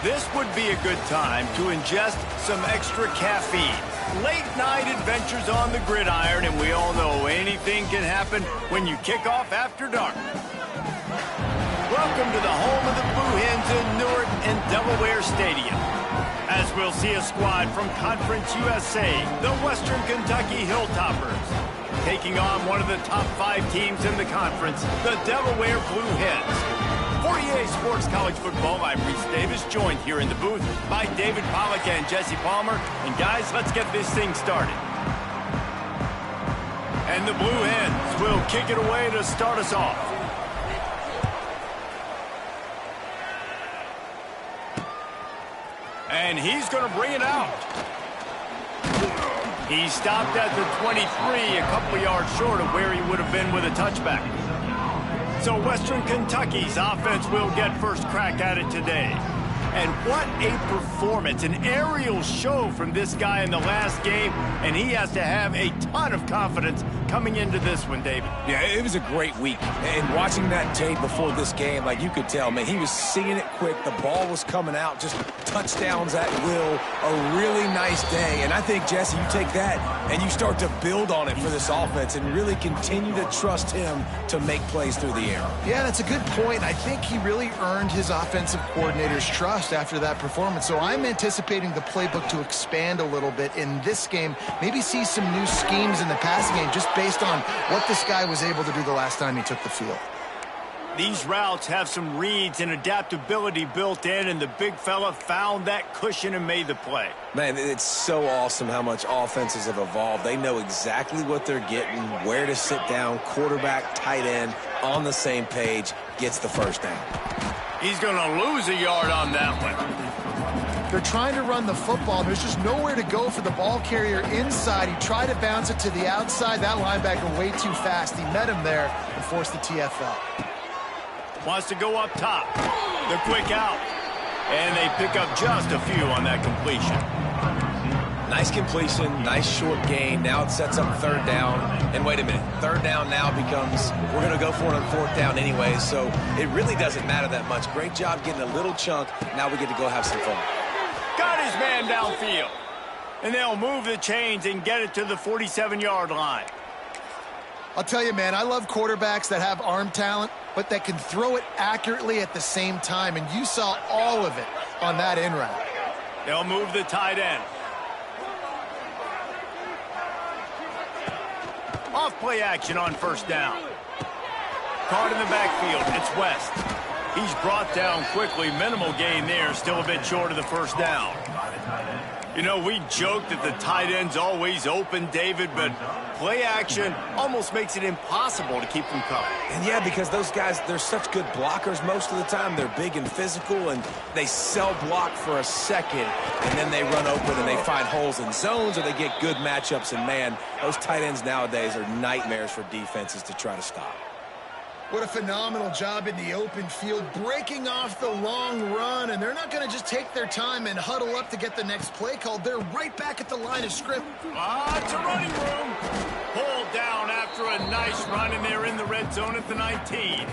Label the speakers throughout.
Speaker 1: This would be a good time to ingest some extra caffeine. Late night adventures on the gridiron, and we all know anything can happen when you kick off after dark. Welcome to the home of the Blue Hens in Newark and Delaware Stadium. As we'll see a squad from Conference USA, the Western Kentucky Hilltoppers, taking on one of the top 5 teams in the conference, the Delaware Blue Hens. For EA Sports College Football, I'm Reese Davis, joined here in the booth by David Pollack and Jesse Palmer. And guys, let's get this thing started. And the Blue Hens will kick it away to start us off. And he's going to bring it out. He stopped at the 23, a couple of yards short of where he would have been with a touchback. So Western Kentucky's offense will get first crack at it today. And what a performance, an aerial show from this guy in the last game, and he has to have a ton of confidence coming into this one, David.
Speaker 2: Yeah, it was a great week. And watching that tape before this game, like you could tell, man, he was seeing it quick. The ball was coming out, just touchdowns at will. A really nice day. And I think, Jesse, you take that and you start to build on it for this offense and really continue to trust him to make plays through the air.
Speaker 3: Yeah, that's a good point. I think he really earned his offensive coordinator's trust after that performance. So I'm anticipating the playbook to expand a little bit in this game, maybe see some new schemes in the passing game just based on what this guy was able to do the last time he took the field.
Speaker 1: These routes have some reads and adaptability built in, and the big fella found that cushion and made the play.
Speaker 2: Man, it's so awesome how much offenses have evolved. They know exactly what they're getting, where to sit down, quarterback, tight end, on the same page, gets the first down.
Speaker 1: He's going to lose a yard on that one.
Speaker 3: They're trying to run the football. There's just nowhere to go for the ball carrier inside. He tried to bounce it to the outside. That linebacker way too fast. He met him there and forced the TFL.
Speaker 1: Wants to go up top. The quick out. And they pick up just a few on that completion.
Speaker 2: Nice completion, nice short gain. Now it sets up third down. And wait a minute, third down now becomes, we're going to go for it on fourth down anyway, so it really doesn't matter that much. Great job getting a little chunk. Now we get to go have some fun.
Speaker 1: Got his man downfield. And they'll move the chains and get it to the 47-yard line.
Speaker 3: I'll tell you, man, I love quarterbacks that have arm talent, but that can throw it accurately at the same time. And you saw all of it on that in route.
Speaker 1: They'll move the tight end. Off play action on first down. Card in the backfield. It's West. He's brought down quickly. Minimal gain there. Still a bit short of the first down. You know, we joked that the tight end's always open, David, but play action almost makes it impossible to keep them covered.
Speaker 2: And yeah, because those guys, they're such good blockers most of the time. They're big and physical, and they cell block for a second, and then they run open and they find holes in zones, or they get good matchups. And, man, those tight ends nowadays are nightmares for defenses to try to stop.
Speaker 3: What a phenomenal job in the open field, breaking off the long run, and they're not going to just take their time and huddle up to get the next play called. They're right back at the line of scrimmage.
Speaker 1: It's a running room. Pulled down after a nice run, and they're in the red zone at the 19.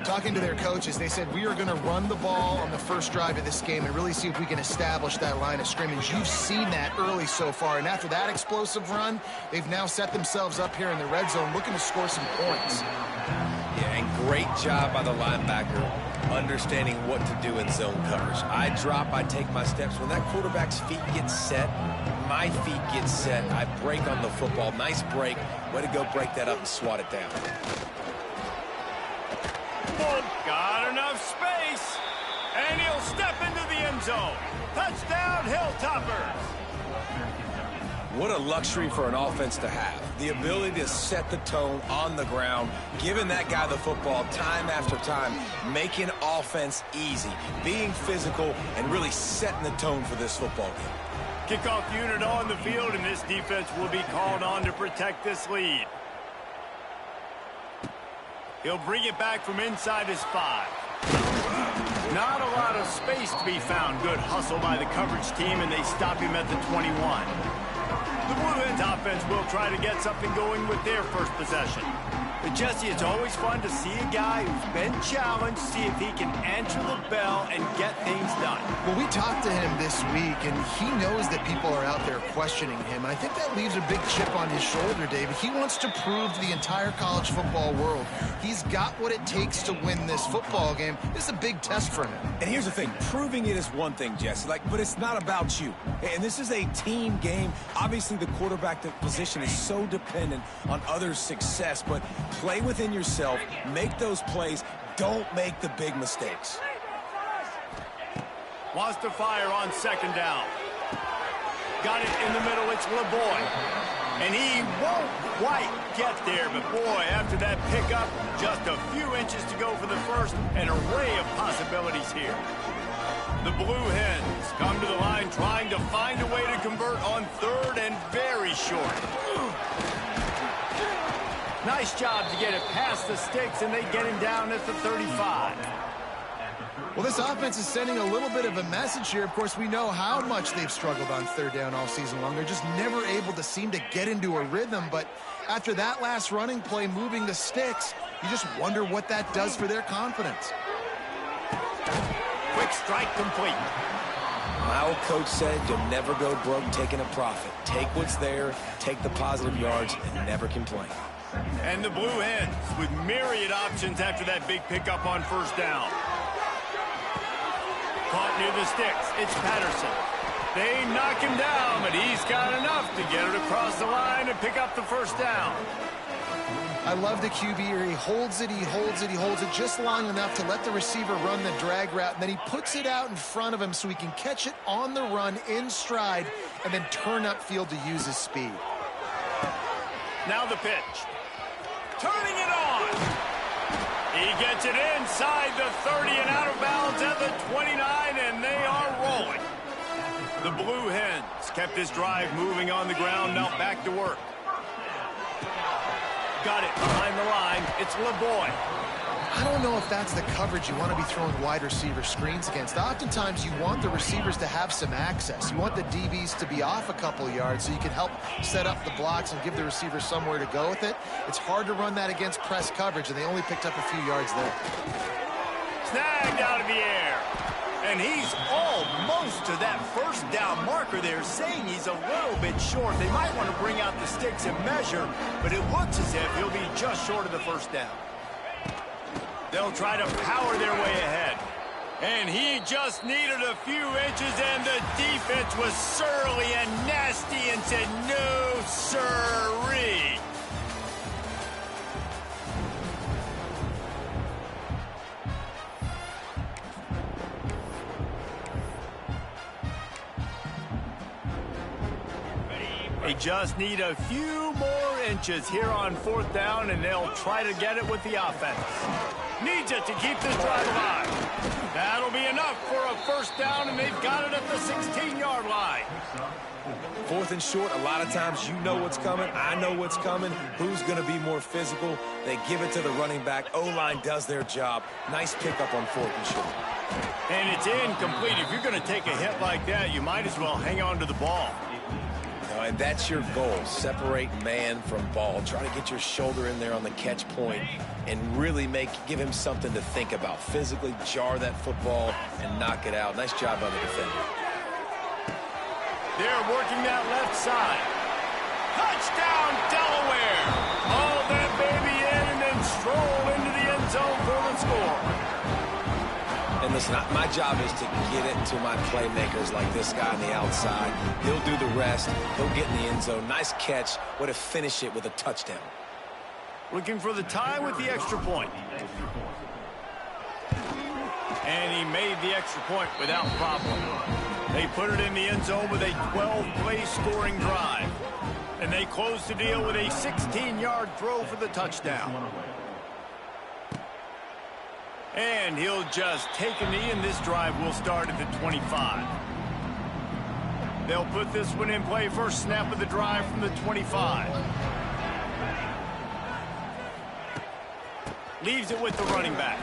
Speaker 3: Talking to their coaches, they said, we are going to run the ball on the first drive of this game and really see if we can establish that line of scrimmage. You've seen that early so far, and after that explosive run, they've now set themselves up here in the red zone looking to score some points.
Speaker 2: Yeah, and great job by the linebacker understanding what to do in zone coverage. I drop, I take my steps. When that quarterback's feet get set, my feet get set. I break on the football. Nice break. Way to go break that up and swat it down.
Speaker 1: Got enough space, and he'll step into the end zone. Touchdown, Hilltoppers.
Speaker 2: What a luxury for an offense to have. The ability to set the tone on the ground, giving that guy the football time after time, making offense easy, being physical, and really setting the tone for this football game.
Speaker 1: Kickoff unit on the field, and this defense will be called on to protect this lead. He'll bring it back from inside his 5. Not a lot of space to be found. Good hustle by the coverage team, and they stop him at the 21. The Blue Hens offense will try to get something going with their first possession. But Jesse, it's always fun to see a guy who's been challenged, see if he can answer the bell and get things done.
Speaker 3: Well, we talked to him this week, and he knows that people are out there questioning him. And I think that leaves a big chip on his shoulder, David. He wants to prove to the entire college football world he's got what it takes to win this football game. This is a big test for him.
Speaker 2: And here's the thing. Proving it is one thing, Jesse, but it's not about you. And this is a team game. Obviously, the quarterback position is so dependent on others' success, but play within yourself, make those plays, don't make the big mistakes.
Speaker 1: Wants to fire on second down. Got it in the middle, it's LeBoy. And he won't quite get there, but boy, after that pickup, just a few inches to go for the first, an array of possibilities here. The Blue Hens come to the line trying to find a way to convert on third and very short. Nice job to get it past the sticks, and they get him down at the 35.
Speaker 3: Well, this offense is sending a little bit of a message here. Of course, we know how much they've struggled on third down all season long. They're just never able to seem to get into a rhythm. But after that last running play, moving the sticks, you just wonder what that does for their confidence.
Speaker 1: Quick strike complete.
Speaker 2: My old coach said you'll never go broke taking a profit. Take what's there, take the positive yards, and never complain.
Speaker 1: And the Blue Hens with myriad options after that big pickup on first down. Caught near the sticks. It's Patterson. They knock him down, but he's got enough to get it across the line and pick up the first down.
Speaker 3: I love the QB here. He holds it, he holds it, he holds it just long enough to let the receiver run the drag route, and then he puts it out in front of him so he can catch it on the run in stride and then turn upfield to use his speed.
Speaker 1: Now the pitch. Turning it on. He gets it inside the 30 and out of bounds at the 29, and they are rolling. The Blue Hens kept this drive moving on the ground, now back to work. Got it behind the line. It's LeBoy.
Speaker 3: I don't know if that's the coverage you want to be throwing wide receiver screens against. Oftentimes, you want the receivers to have some access. You want the DBs to be off a couple yards so you can help set up the blocks and give the receiver somewhere to go with it. It's hard to run that against press coverage, and they only picked up a few yards there.
Speaker 1: Snagged out of the air. And he's almost to that first down marker there, saying he's a little bit short. They might want to bring out the sticks and measure, but it looks as if he'll be just short of the first down. They'll try to power their way ahead. And he just needed a few inches, and the defense was surly and nasty and said, no, sirree. They just need a few more inches here on fourth down, and they'll try to get it with the offense. Needs it to keep this drive alive. That'll be enough for a first down, and they've got it at the 16-yard line.
Speaker 2: Fourth and short, a lot of times you know what's coming. I know what's coming. Who's going to be more physical? They give it to the running back. O-line does their job. Nice pickup on fourth and short.
Speaker 1: And it's incomplete. If you're going to take a hit like that, you might as well hang on to the ball.
Speaker 2: And that's your goal. Separate man from ball. Try to get your shoulder in there on the catch point and really give him something to think about. Physically jar that football and knock it out. Nice job by the defender.
Speaker 1: They're working that left side. Touchdown, Delaware. Haul that baby in and then stroll into the end zone for the score.
Speaker 2: And listen, my job is to get it to my playmakers like this guy on the outside. He'll do the rest. He'll get in the end zone. Nice catch. Way to finish it with a touchdown.
Speaker 1: Looking for the tie with the extra point. And he made the extra point without problem. They put it in the end zone with a 12-play scoring drive. And they close the deal with a 16-yard throw for the touchdown. And he'll just take a knee, and this drive will start at the 25. They'll put this one in play. First snap of the drive from the 25. Leaves it with the running back.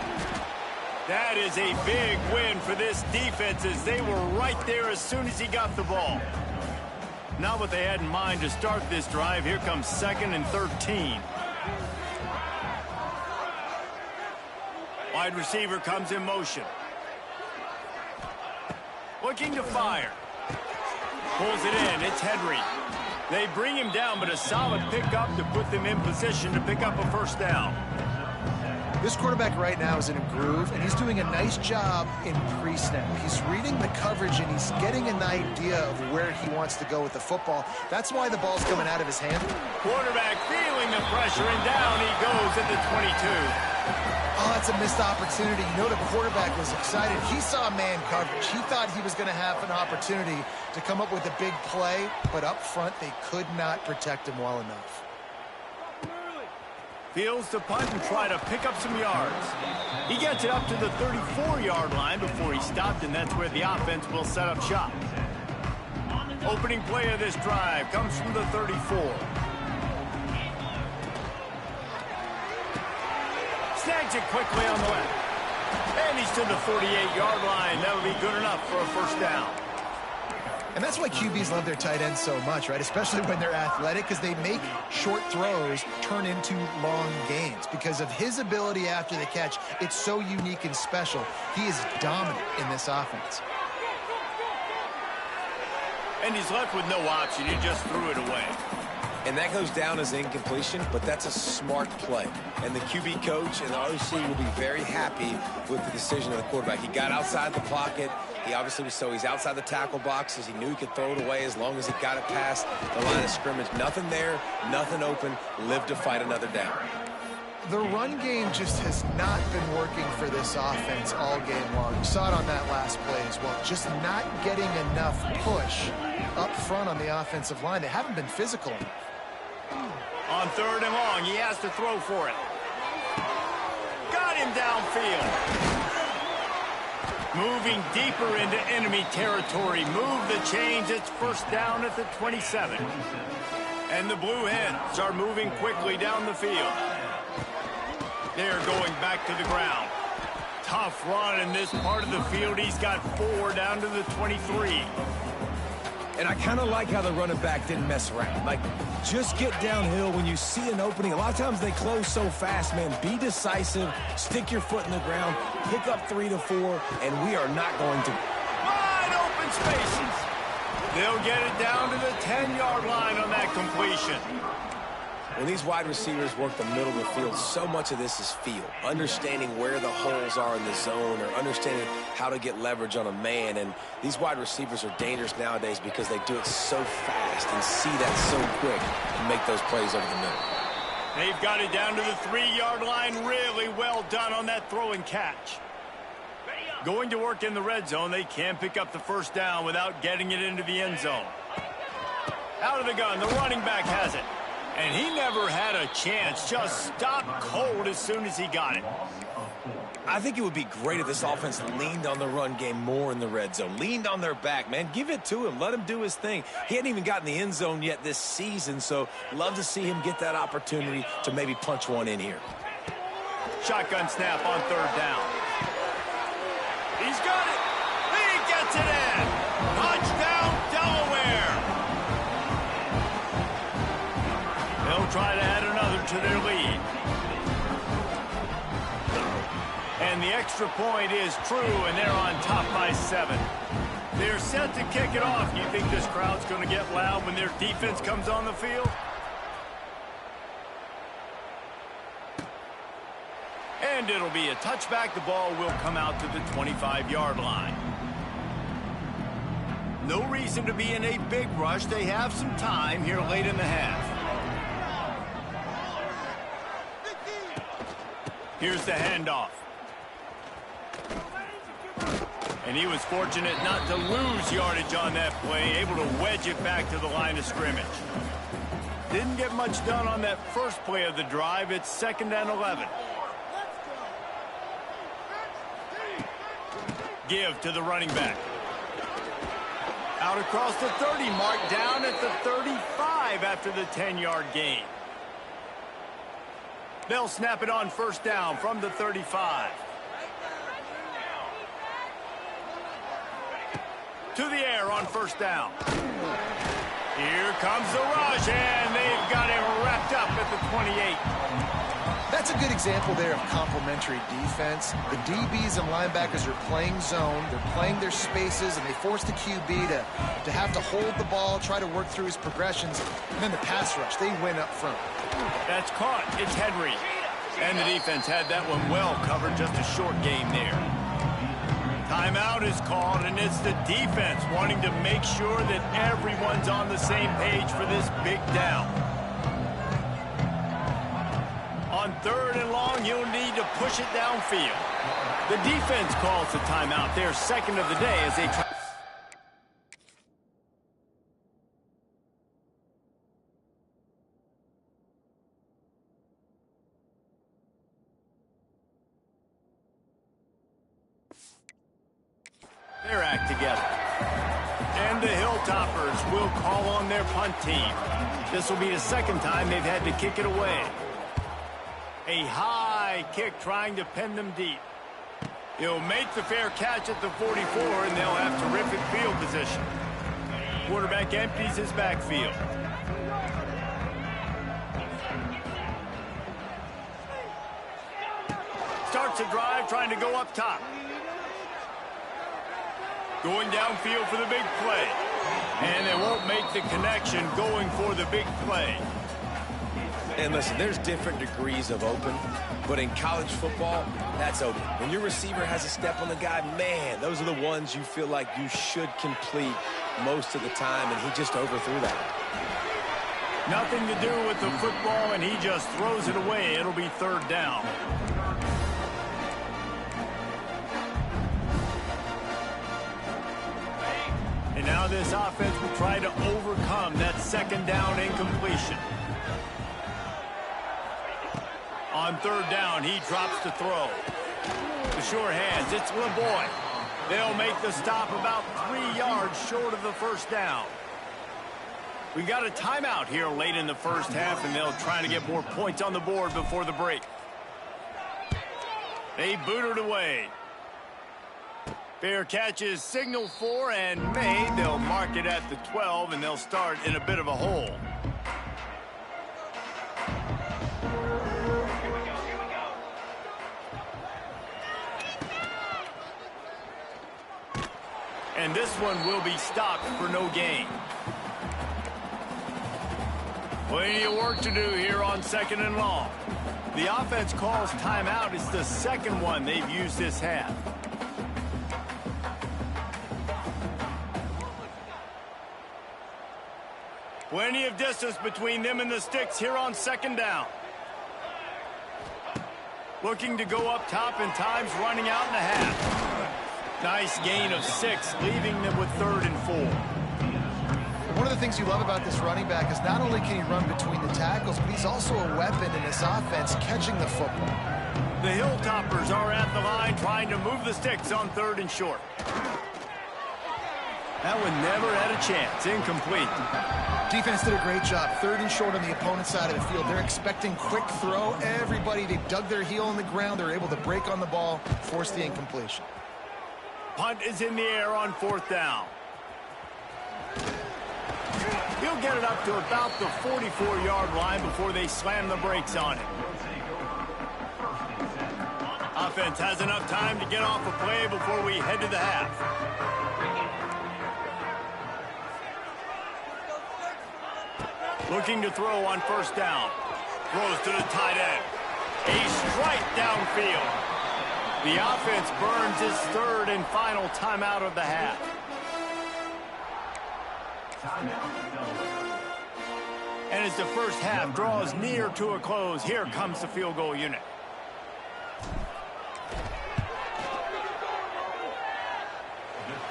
Speaker 1: That is a big win for this defense, as they were right there as soon as he got the ball. Not what they had in mind to start this drive. Here comes 2nd and 13. Wide receiver comes in motion. Looking to fire. Pulls it in. It's Henry. They bring him down, but a solid pickup to put them in position to pick up a first down.
Speaker 3: This quarterback right now is in a groove, and he's doing a nice job in pre-snap. He's reading the coverage, and he's getting an idea of where he wants to go with the football. That's why the ball's coming out of his hand.
Speaker 1: Quarterback feeling the pressure, and down he goes at the 22.
Speaker 3: Oh, that's a missed opportunity. You know the quarterback was excited. He saw man coverage. He thought he was going to have an opportunity to come up with a big play, but up front they could not protect him well enough.
Speaker 1: Fields to punt and try to pick up some yards. He gets it up to the 34-yard line before he stopped, and that's where the offense will set up shop. Opening play of this drive comes from the 34. Snags it quickly on the left. And he's to the 48-yard line. That'll be good enough for a first down.
Speaker 3: And that's why QBs love their tight ends so much, right? Especially when they're athletic, because they make short throws turn into long gains. Because of his ability after the catch, it's so unique and special. He is dominant in this offense.
Speaker 1: And he's left with no option. He just threw it away.
Speaker 2: And that goes down as incompletion, but that's a smart play. And the QB coach and the OC will be very happy with the decision of the quarterback. He got outside the pocket. He obviously was he's outside the tackle boxes. He knew he could throw it away as long as he got it past the line of scrimmage. Nothing there, nothing open. Live to fight another down.
Speaker 3: The run game just has not been working for this offense all game long. You saw it on that last play as well. Just not getting enough push up front on the offensive line. They haven't been physical.
Speaker 1: On 3rd and long, he has to throw for it. Got him downfield. Moving deeper into enemy territory. Move the chains. It's first down at the 27. And the Blue Hens are moving quickly down the field. They're going back to the ground. Tough run in this part of the field. He's got 4 down to the 23.
Speaker 2: And I kind of like how the running back didn't mess around. Like, just get downhill when you see an opening. A lot of times they close so fast, man. Be decisive, stick your foot in the ground, pick up 3 to 4, and we are not going to.
Speaker 1: Wide open spaces. They'll get it down to the 10-yard line on that completion.
Speaker 2: When these wide receivers work the middle of the field, so much of this is feel. Understanding where the holes are in the zone or understanding how to get leverage on a man. And these wide receivers are dangerous nowadays because they do it so fast and see that so quick and make those plays over the middle.
Speaker 1: They've got it down to the 3-yard line. Really well done on that throw and catch. Going to work in the red zone. They can't pick up the first down without getting it into the end zone. Out of the gun, the running back has it. And he never had a chance. Just stopped cold as soon as he got it.
Speaker 2: I think it would be great if this offense leaned on the run game more in the red zone. Leaned on their back, man. Give it to him. Let him do his thing. He hadn't even gotten the end zone yet this season, so love to see him get that opportunity to maybe punch one in here.
Speaker 1: Shotgun snap on 3rd down. He's got it. He gets it in. Touchdown, Delaware. They'll try to add another to their lead. And the extra point is true, and they're on top by 7. They're set to kick it off. You think this crowd's going to get loud when their defense comes on the field? And it'll be a touchback. The ball will come out to the 25-yard line. No reason to be in a big rush. They have some time here late in the half. Here's the handoff. And he was fortunate not to lose yardage on that play, able to wedge it back to the line of scrimmage. Didn't get much done on that first play of the drive. It's 2nd and 11. Give to the running back. Out across the 30 mark, down at the 35 after the 10-yard gain. They'll snap it on first down from the 35. To the air on first down. Here comes the rush, and they've got him wrapped up at the 28.
Speaker 3: That's a good example there of complementary defense. The DBs and linebackers are playing zone, they're playing their spaces, and they force the QB to have to hold the ball, try to work through his progressions, and then the pass rush, they win up front.
Speaker 1: That's caught. It's Henry. And the defense had that one well covered, just a short game there. Timeout is called, and it's the defense wanting to make sure that everyone's on the same page for this big down. On 3rd and long, you'll need to push it downfield. The defense calls the timeout, their second of the day, as they try. Their act together. And the Hilltoppers will call on their punt team. This will be the second time they've had to kick it away. A high kick trying to pin them deep. He'll make the fair catch at the 44, and they'll have terrific field position. Quarterback empties his backfield. Starts a drive trying to go up top. Going downfield for the big play. And they won't make the connection going for the big play.
Speaker 2: And listen, there's different degrees of open, but in college football, that's open. When your receiver has a step on the guy, man, those are the ones you feel like you should complete most of the time, and he just overthrew that.
Speaker 1: Nothing to do with the football, and he just throws it away. It'll be 3rd down. And now this offense will try to overcome that 2nd down incompletion. On 3rd down, he drops to throw. The sure hands, it's LeBoy. They'll make the stop about 3 yards short of the 1st down. We got a timeout here late in the 1st half, and they'll try to get more points on the board before the break. They boot it away. Fair catch is signaled for and made. They'll mark it at the 12, and they'll start in a bit of a hole. And this one will be stopped for no gain. Plenty of work to do here on 2nd and long. The offense calls timeout. It's the 2nd one they've used this half. Plenty of distance between them and the sticks here on 2nd down. Looking to go up top, and time's running out in the half. Nice gain of 6, leaving them with 3rd and 4.
Speaker 3: One of the things you love about this running back is not only can he run between the tackles, but he's also a weapon in this offense catching the football.
Speaker 1: The Hilltoppers are at the line trying to move the sticks on 3rd and short. That one never had a chance. Incomplete.
Speaker 3: Defense did a great job. 3rd and short on the opponent's side of the field. They're expecting quick throw. Everybody, they dug their heel in the ground. They're able to break on the ball, force the incompletion.
Speaker 1: Punt is in the air on 4th down. He'll get it up to about the 44-yard line before they slam the brakes on it. Offense has enough time to get off a play before we head to the half. Looking to throw on 1st down. Throws to the tight end. A strike downfield. The offense burns its 3rd and final timeout of the half. And as the 1st half draws near to a close, here comes the field goal unit.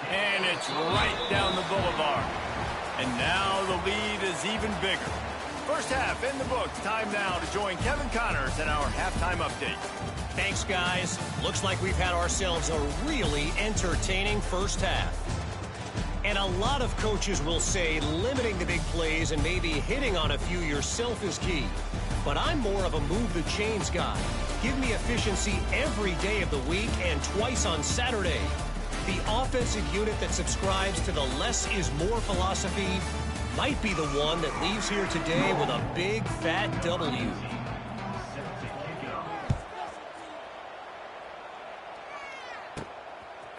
Speaker 1: And it's right down the boulevard. And now the lead is even bigger. 1st half in the books. Time now to join Kevin Connors in our halftime update.
Speaker 4: Thanks, guys. Looks like we've had ourselves a really entertaining 1st half. And a lot of coaches will say limiting the big plays and maybe hitting on a few yourself is key. But I'm more of a move the chains guy. Give me efficiency every day of the week and twice on Saturday. The offensive unit that subscribes to the less is more philosophy, might be the one that leaves here today with a big, fat W.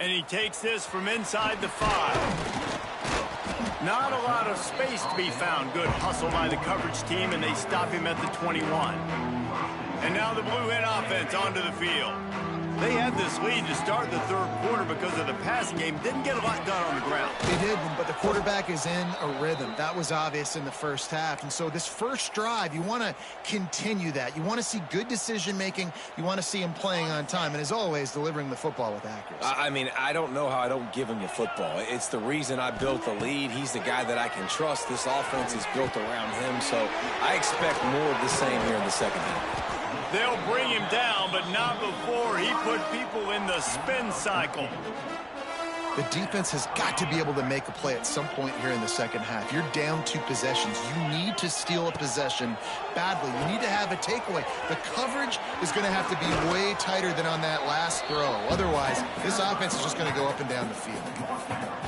Speaker 1: And he takes this from inside the 5. Not a lot of space to be found. Good hustle by the coverage team, and they stop him at the 21. And now the Blue Hen offense onto the field. They had this lead to start the third quarter because of the passing game. Didn't get a lot done on the ground.
Speaker 3: They did, but the quarterback is in a rhythm. That was obvious in the first half. And so this first drive, you want to continue that. You want to see good decision-making. You want to see him playing on time. And as always, delivering the football with accuracy.
Speaker 2: I mean, I don't know how I don't give him the football. It's the reason I built the lead. He's the guy that I can trust. This offense is built around him. So I expect more of the same here in the second half.
Speaker 1: They'll bring him down, but not before he put people in the spin cycle.
Speaker 3: The defense has got to be able to make a play at some point here in the second half. You're down 2 possessions. You need to steal a possession badly. You need to have a takeaway. The coverage is going to have to be way tighter than on that last throw. Otherwise, this offense is just going to go up and down the field.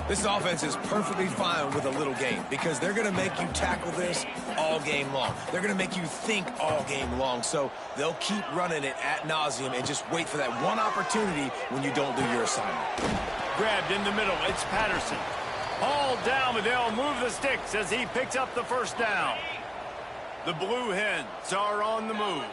Speaker 2: This offense is perfectly fine with a little game because they're going to make you tackle this all game long. They're going to make you think all game long. So they'll keep running it ad nauseum and just wait for that one opportunity when you don't do your assignment.
Speaker 1: Grabbed in the middle, it's Patterson. Hauled down, but they'll move the sticks as he picks up the first down. The Blue Hens are on the move.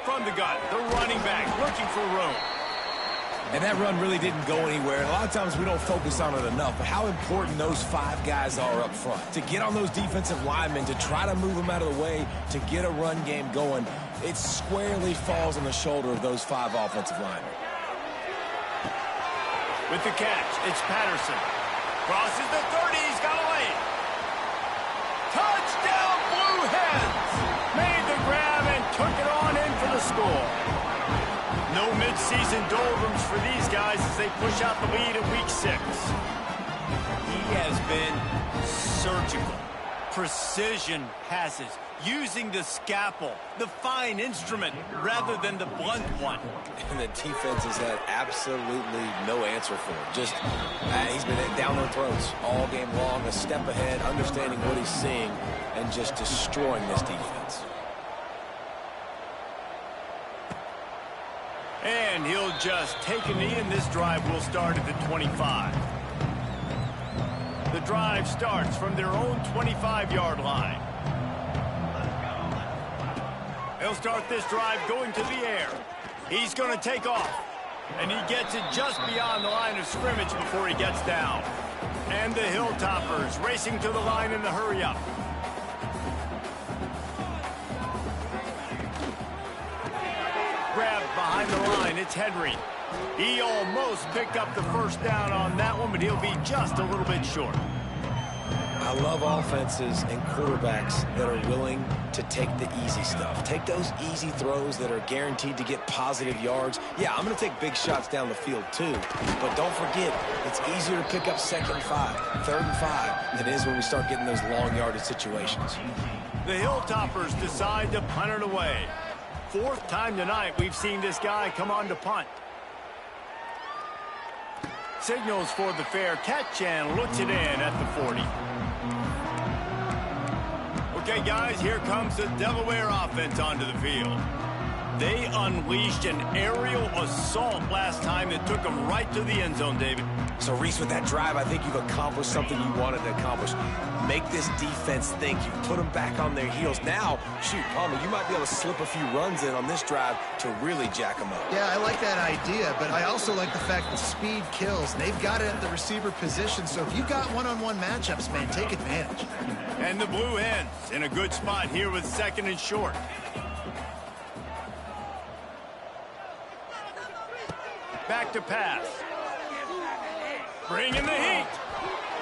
Speaker 1: From the gun, the running back looking for room.
Speaker 2: And that run really didn't go anywhere. And a lot of times we don't focus on it enough, but how important those 5 guys are up front. To get on those defensive linemen, to try to move them out of the way, to get a run game going, it squarely falls on the shoulder of those 5 offensive linemen.
Speaker 1: With the catch, it's Patterson. Crosses the 30, he's got a lane. Touchdown, Blue Hens! Made the grab and took it on in for the score. No mid-season doldrums for these guys as they push out the lead in Week 6. He has been surgical. Precision passes, using the scalpel, the fine instrument, rather than the blunt one.
Speaker 2: And the defense has had absolutely no answer for him. Just, he's been down their throats all game long, a step ahead, understanding what he's seeing, and just destroying this defense.
Speaker 1: And he'll just take a knee, and this drive will start at the 25. The drive starts from their own 25-yard line. He'll start this drive going to the air. He's going to take off. And he gets it just beyond the line of scrimmage before he gets down. And the Hilltoppers racing to the line in the hurry-up. Grabbed behind the line, it's Henry. He almost picked up the first down on that one, but he'll be just a little bit short.
Speaker 2: I love offenses and quarterbacks that are willing to take the easy stuff. Take those easy throws that are guaranteed to get positive yards. Yeah, I'm going to take big shots down the field too. But don't forget, it's easier to pick up 2nd and 5, 3rd and 5 than it is when we start getting those long yardage situations.
Speaker 1: The Hilltoppers decide to punt it away. 4th time tonight we've seen this guy come on to punt. Signals for the fair catch and looks it in at the 40. Okay, guys, here comes the Delaware offense onto the field. They unleashed an aerial assault last time that took them right to the end zone, David.
Speaker 2: So, Reese, with that drive, I think you've accomplished something you wanted to accomplish. Make this defense think. You put them back on their heels. Now, shoot, Palmer, you might be able to slip a few runs in on this drive to really jack them up.
Speaker 3: Yeah, I like that idea, but I also like the fact that speed kills. They've got it at the receiver position, so if you've got one-on-one matchups, man, take advantage.
Speaker 1: And the Blue Hens in a good spot here with 2nd and short. Back to pass. Bringing the heat.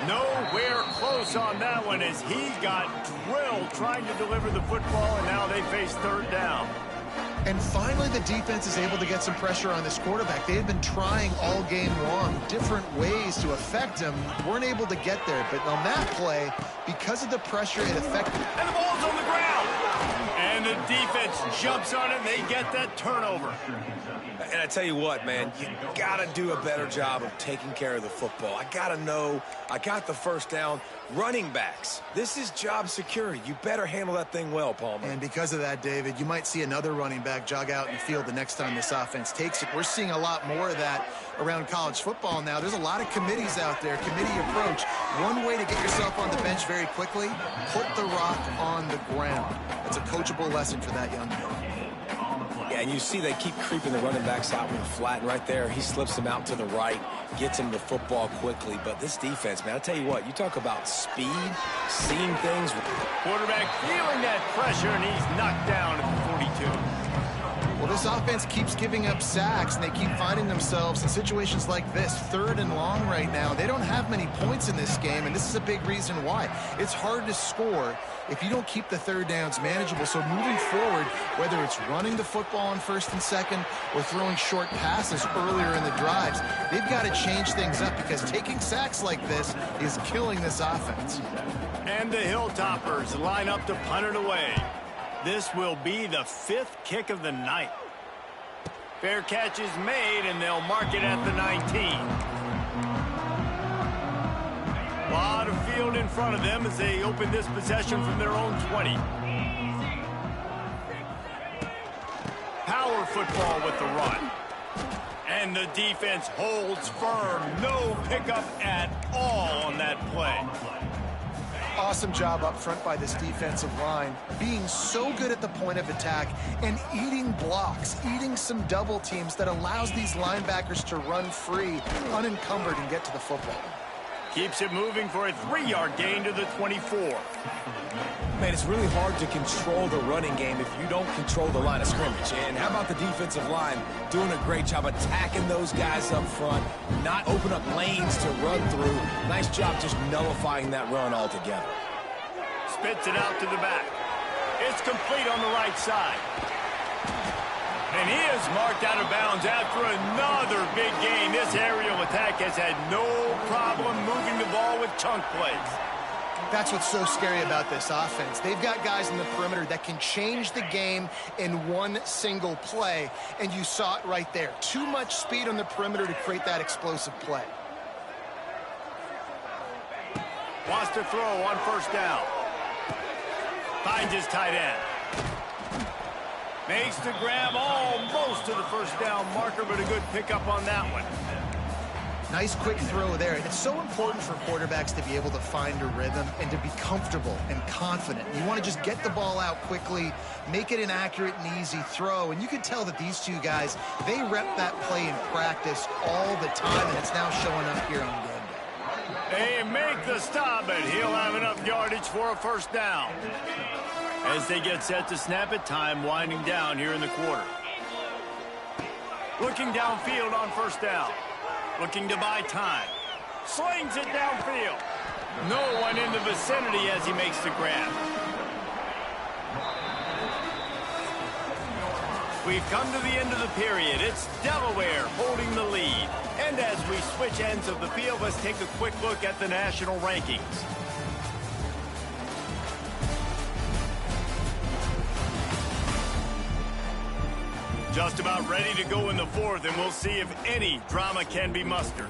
Speaker 1: Nowhere close on that one as he got drilled trying to deliver the football, and now they face 3rd down.
Speaker 3: And finally, the defense is able to get some pressure on this quarterback. They had been trying all game long different ways to affect him. Weren't able to get there, but on that play, because of the pressure, it affected.
Speaker 1: And the ball's on the ground. And the defense jumps on it, and they get that turnover.
Speaker 2: And I tell you what, man, you got to do a better job of taking care of the football. I got to know I got the first down. Running backs, this is job security. You better handle that thing well, Palmer.
Speaker 3: And because of that, David, you might see another running back jog out in the field the next time this offense takes it. We're seeing a lot more of that around college football now. There's a lot of committees out there, committee approach. One way to get yourself on the bench very quickly, put the rock on the ground. It's a coachable lesson for that young man.
Speaker 2: Yeah, and you see they keep creeping the running backs out in the flat, and right there, he slips them out to the right, gets him the football quickly. But this defense, man, I tell you what, you talk about speed, seeing things.
Speaker 1: Quarterback feeling that pressure, and he's knocked down at the 42.
Speaker 3: Well, this offense keeps giving up sacks, and they keep finding themselves in situations like this, 3rd and long right now. They don't have many points in this game, and this is a big reason why. It's hard to score if you don't keep the 3rd downs manageable. So moving forward, whether it's running the football on 1st and 2nd or throwing short passes earlier in the drives, they've got to change things up because taking sacks like this is killing this offense.
Speaker 1: And the Hilltoppers line up to punt it away. This will be the 5th kick of the night. Fair catch is made, and they'll mark it at the 19. A lot of field in front of them as they open this possession from their own 20. Power football with the run. And the defense holds firm. No pickup at all on that play.
Speaker 3: Awesome job up front by this defensive line, being so good at the point of attack and eating blocks, eating some double teams that allows these linebackers to run free, unencumbered, and get to the football.
Speaker 1: Keeps it moving for a 3-yard gain to the 24.
Speaker 2: Man, it's really hard to control the running game if you don't control the line of scrimmage. And how about the defensive line doing a great job attacking those guys up front, not open up lanes to run through. Nice job just nullifying that run altogether.
Speaker 1: Spits it out to the back. It's complete on the right side. And he is marked out of bounds after another big gain. This aerial attack has had no problem moving the ball with chunk plays.
Speaker 3: That's what's so scary about this offense. They've got guys in the perimeter that can change the game in one single play, and you saw it right there. Too much speed on the perimeter to create that explosive play.
Speaker 1: Wants to throw on 1st down. Finds his tight end. Makes the grab almost to the 1st down marker, but a good pickup on that one.
Speaker 3: Nice quick throw there. And it's so important for quarterbacks to be able to find a rhythm and to be comfortable and confident. You want to just get the ball out quickly, make it an accurate and easy throw. And you can tell that these two guys, they rep that play in practice all the time, and it's now showing up here on game day.
Speaker 1: They make the stop, and he'll have enough yardage for a 1st down. As they get set to snap it, time winding down here in the quarter. Looking downfield on 1st down. Looking to buy time. Slings it downfield. No one in the vicinity as he makes the grab. We've come to the end of the period. It's Delaware holding the lead. And as we switch ends of the field, let's take a quick look at the national rankings. Just about ready to go in the 4th, and we'll see if any drama can be mustered.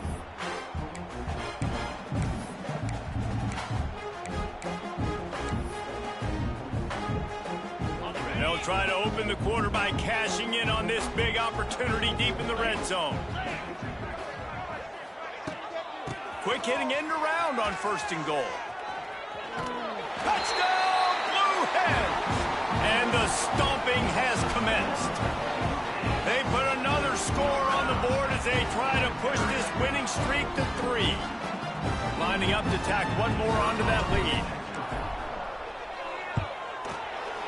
Speaker 1: They'll try to open the quarter by cashing in on this big opportunity deep in the red zone. Quick hitting end around on 1st and goal. Touchdown, Blue Hens! And the stomping has commenced. They put another score on the board as they try to push this winning streak to 3. Lining up to tack one more onto that lead.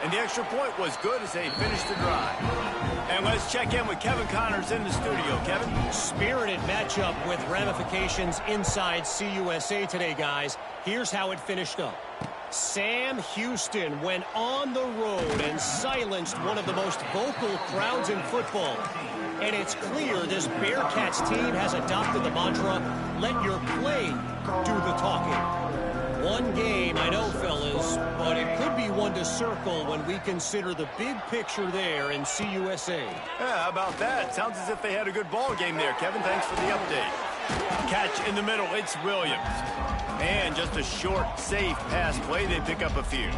Speaker 1: And the extra point was good as they finished the drive. And let's check in with Kevin Connors in the studio. Kevin?
Speaker 4: Spirited matchup with ramifications inside CUSA today, guys. Here's how it finished up. Sam Houston went on the road and silenced one of the most vocal crowds in football. And it's clear this Bearcats team has adopted the mantra, let your play do the talking. One game, I know, fellas, But it could be one to circle when we consider the big picture there in CUSA.
Speaker 1: Yeah, how about that? Sounds as if they had a good ball game there, Kevin. Thanks for the update. Catch in the middle, it's Williams. And just a short, safe pass play, they pick up a few.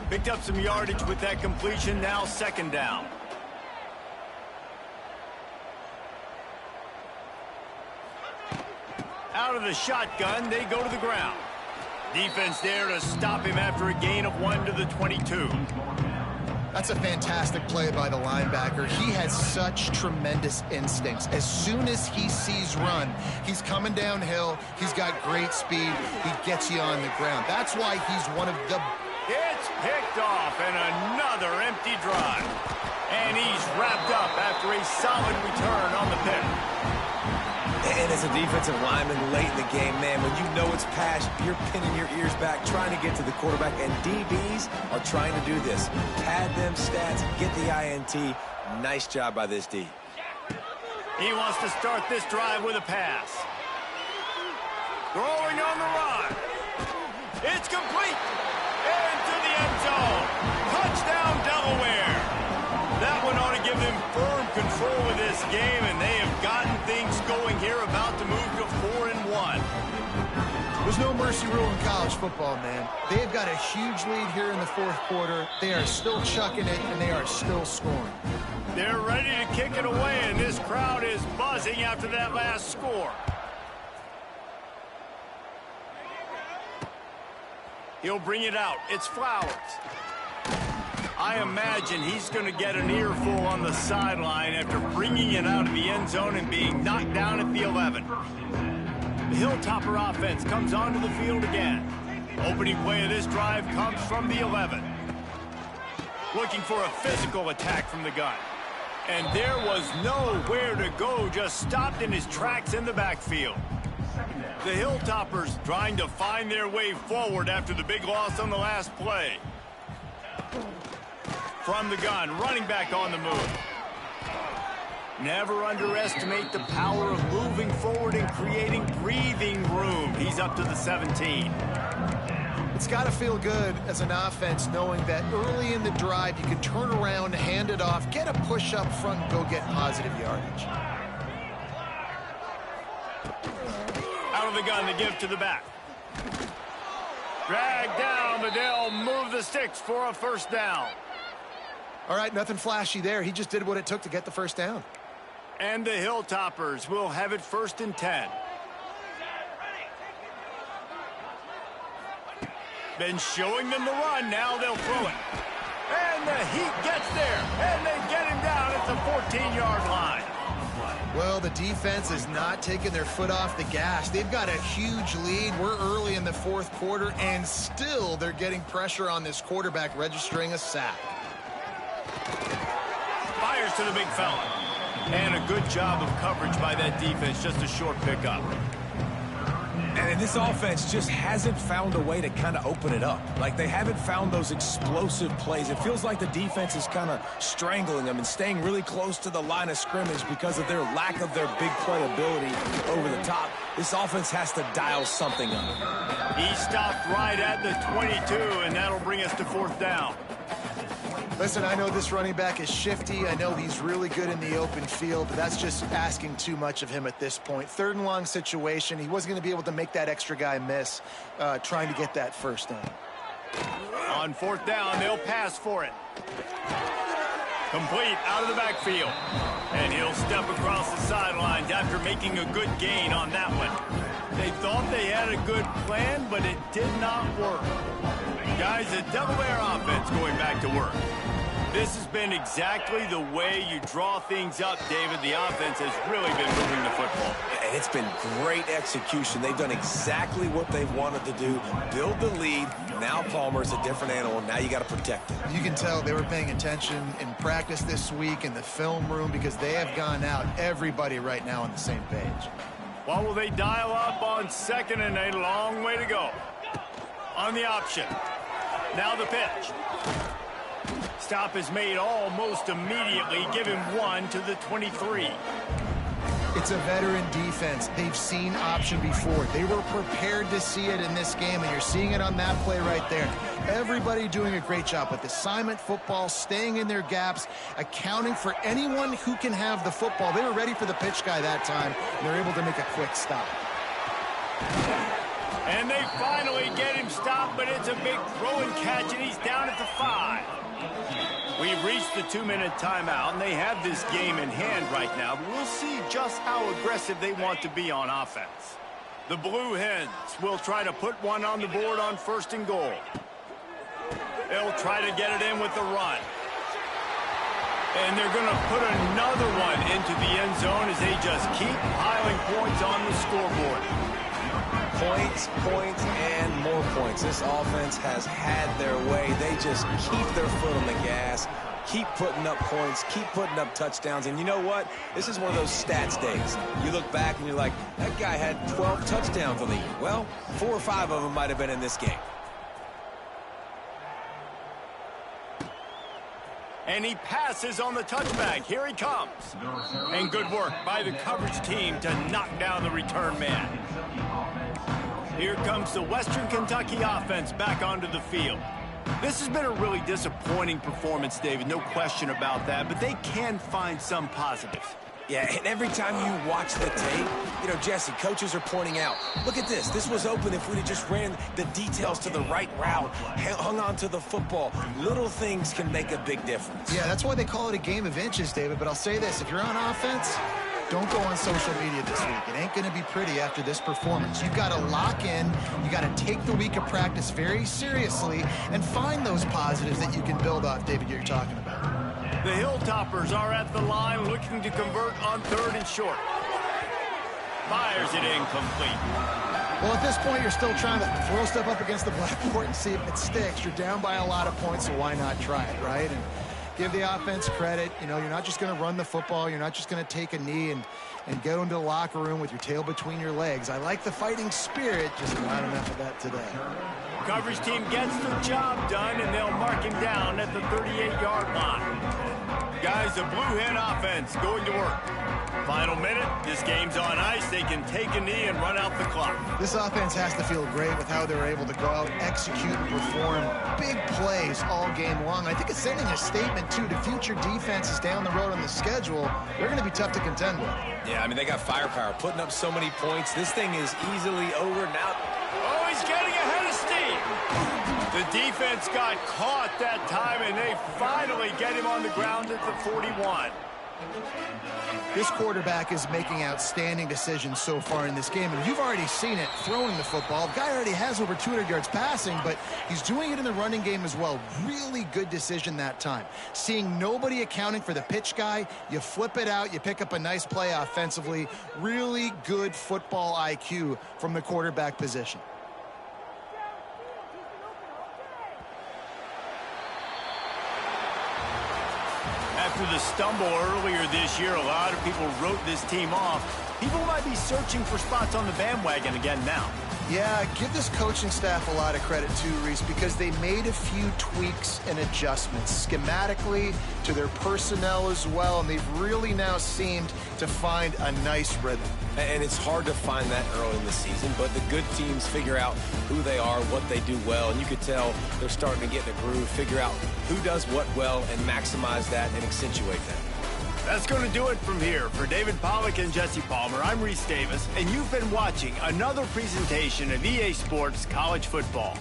Speaker 1: Picked up some yardage with that completion, now second down. Out of the shotgun, they go to the ground. Defense there to stop him after a gain of 1 to the 22.
Speaker 3: That's a fantastic play by the linebacker. He has such tremendous instincts. As soon as he sees run, he's coming downhill. He's got great speed. He gets you on the ground. That's why he's one of the...
Speaker 1: It's picked off and another empty drive. And he's wrapped up after a solid return on the pick.
Speaker 2: And as a defensive lineman late in the game, man, when you know it's passed, you're pinning your ears back, trying to get to the quarterback, and DBs are trying to do this. Pad them stats, get the INT. Nice job by this D.
Speaker 1: He wants to start this drive with a pass. Throwing on the run. It's complete. Into the end zone. Touchdown, Delaware. That one ought to give them firm control of this game, and they have gotten things going here, about to move to 4-1.
Speaker 3: There's no mercy rule in college football, man. They've got a huge lead here in the fourth quarter. They are still chucking it, and they are still scoring.
Speaker 1: They're ready to kick it away, and this crowd is buzzing after that last score. He'll bring it out. It's Flowers. I imagine he's going to get an earful on the sideline after bringing it out of the end zone and being knocked down at the 11. The Hilltopper offense comes onto the field again. Opening play of this drive comes from the 11. Looking for a physical attack from the gun. And there was nowhere to go, just stopped in his tracks in the backfield. The Hilltoppers trying to find their way forward after the big loss on the last play. From the gun, running back on the move. Never underestimate the power of moving forward and creating breathing room. He's up to the 17.
Speaker 3: It's got to feel good as an offense knowing that early in the drive you can turn around, hand it off, get a push up front, and go get positive yardage.
Speaker 1: Out of the gun to give to the back. Drag down, but they'll move the sticks for a first down.
Speaker 3: All right, nothing flashy there. He just did what it took to get the first down.
Speaker 1: And the Hilltoppers will have it 1st and 10. Been showing them the run. Now they'll throw it. And the heat gets there. And they get him down at the 14-yard line.
Speaker 3: Well, the defense is not taking their foot off the gas. They've got a huge lead. We're early in the fourth quarter, and still they're getting pressure on this quarterback, registering a sack.
Speaker 1: Fires to the big fella. And a good job of coverage by that defense. Just a short pickup.
Speaker 2: And this offense just hasn't found a way to kind of open it up. Like, they haven't found those explosive plays. It feels like the defense is kind of strangling them and staying really close to the line of scrimmage because of their lack of their big play ability over the top. This offense has to dial something up.
Speaker 1: He stopped right at the 22, and that'll bring us to 4th down.
Speaker 3: Listen, I know this running back is shifty. I know he's really good in the open field, but that's just asking too much of him at this point. 3rd and long situation. He wasn't going to be able to make that extra guy miss trying to get that first down.
Speaker 1: On 4th down, they'll pass for it. Complete out of the backfield. And he'll step across the sidelines after making a good gain on that one. They thought they had a good plan, but it did not work. Guys, the Delaware offense going back to work. This has been exactly the way you draw things up, David. The offense has really been moving the football.
Speaker 2: And it's been great execution. They've done exactly what they've wanted to do. Build the lead. Now Palmer's a different animal. Now you got to protect him.
Speaker 3: You can tell they were paying attention in practice this week in the film room because they have gone out, everybody right now on the same page.
Speaker 1: What will they dial up on 2nd and a long way to go? On the option. Now the pitch. Stop is made almost immediately. Give him 1 to the 23.
Speaker 3: It's a veteran defense. They've seen option before. They were prepared to see it in this game, and you're seeing it on that play right there. Everybody doing a great job with assignment football, staying in their gaps, accounting for anyone who can have the football. They were ready for the pitch guy that time, and they're able to make a quick stop.
Speaker 1: And they finally get him stopped, but it's a big throw and catch, and he's down at the 5. We've reached the 2-minute timeout, and they have this game in hand right now. But we'll see just how aggressive they want to be on offense. The Blue Hens will try to put one on the board on 1st and goal. They'll try to get it in with the run. And they're going to put another one into the end zone as they just keep piling points on the scoreboard.
Speaker 2: Points, points, and more points. This offense has had their way. They just keep their foot on the gas, keep putting up points, keep putting up touchdowns. And you know what? This is one of those stats days. You look back and you're like, that guy had 12 touchdowns on the year. Well, 4 or 5 of them might have been in this game.
Speaker 1: And he passes on the touchback. Here he comes. And good work by the coverage team to knock down the return man. Here comes the Western Kentucky offense back onto the field. This has been a really disappointing performance, David, no question about that, but they can find some positives.
Speaker 2: Yeah, and every time you watch the tape, you know, Jesse, coaches are pointing out, look at this. This was open if we'd have just ran the details to the right route, hung on to the football. Little things can make a big difference.
Speaker 3: Yeah, that's why they call it a game of inches, David. But I'll say this, if you're on offense, don't go on social media this week. It ain't going to be pretty after this performance. You've got to lock in. You got to take the week of practice very seriously and find those positives that you can build off, David, you're talking about.
Speaker 1: The Hilltoppers are at the line looking to convert on 3rd and short. Fires it incomplete.
Speaker 3: Well, at this point, you're still trying to throw stuff up against the blackboard and see if it sticks. You're down by a lot of points, so why not try it, right? And give the offense credit. You know, you're not just going to run the football. You're not just going to take a knee and go into the locker room with your tail between your legs. I like the fighting spirit, just not enough of that today.
Speaker 1: Coverage team gets the job done, and they'll mark him down at the 38-yard line. Guys, the Blue Hen offense going to work. Final minute, this game's on ice. They can take a knee and run out the clock.
Speaker 3: This offense has to feel great with how they're able to go out, execute, and perform big plays all game long. I think it's sending a statement, too, to future defenses down the road on the schedule. They're going to be tough to contend with.
Speaker 2: Yeah, I mean, they got firepower, putting up so many points. This thing is easily over now.
Speaker 1: Oh, he's getting ahead of steam. The defense got caught that time, and they finally get him on the ground at the 41.
Speaker 3: This quarterback is making outstanding decisions so far in this game, and you've already seen it throwing the football. The guy already has over 200 yards passing, but he's doing it in the running game as well. Really good decision that time. Seeing nobody accounting for the pitch guy, you flip it out, you pick up a nice play offensively. Really good football IQ from the quarterback position.
Speaker 1: After the stumble earlier this year, a lot of people wrote this team off. People might be searching for spots on the bandwagon again now.
Speaker 3: Yeah, give this coaching staff a lot of credit too, Reese, because they made a few tweaks and adjustments schematically to their personnel as well, and they've really now seemed to find a nice rhythm.
Speaker 2: And it's hard to find that early in the season, but the good teams figure out who they are, what they do well, and you could tell they're starting to get in a groove, figure out who does what well, and maximize that and accentuate that.
Speaker 1: That's going to do it from here. For David Pollack and Jesse Palmer, I'm Reese Davis, and you've been watching another presentation of EA Sports College Football.